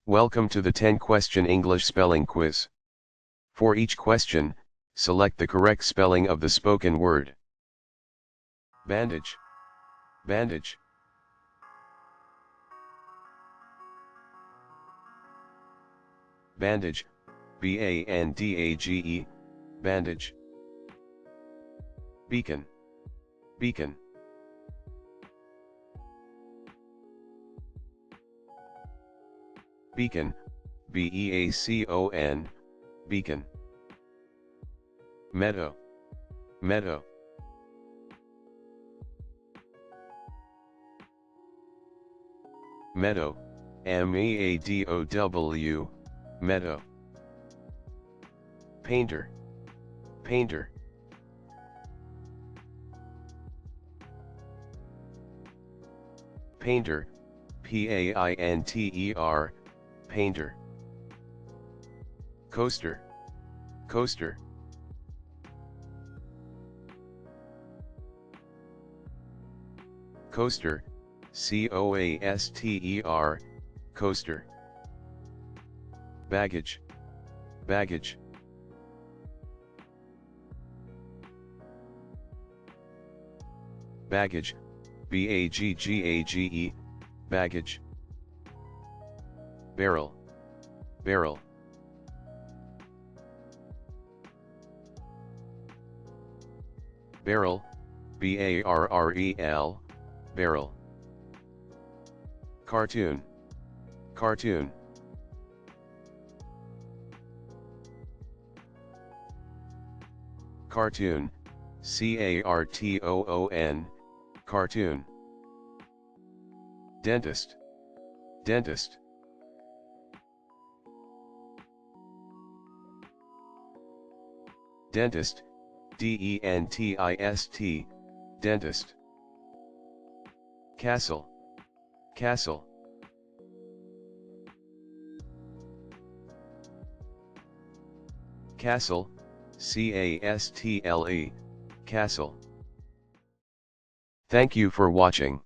Welcome to the 10-question English spelling quiz. For each question, select the correct spelling of the spoken word. Bandage. Bandage. Bandage. B-A-N-D-A-G-E. Bandage. Beacon. Beacon. Beacon. B-E-A-C-O-N. Beacon. Meadow. Meadow. Meadow. M-E-A-D-O-W. Meadow. Painter. Painter. Painter. P-A-I-N-T-E-R. Painter. Coaster. Coaster. Coaster. C-O-A-S-T-E-R. Coaster. Baggage. Baggage. Baggage. B-A-G-G-A-G-E. Baggage. Barrel. Barrel. Barrel. B-A-R-R-E-L. Barrel. Cartoon. Cartoon. Cartoon. C-A-R-T-O-O-N. Cartoon. Dentist. Dentist. Dentist. D-E-N-T-I-S-T. Dentist. Castle. Castle. Castle. C-A-S-T-L-E. Castle. Thank you for watching.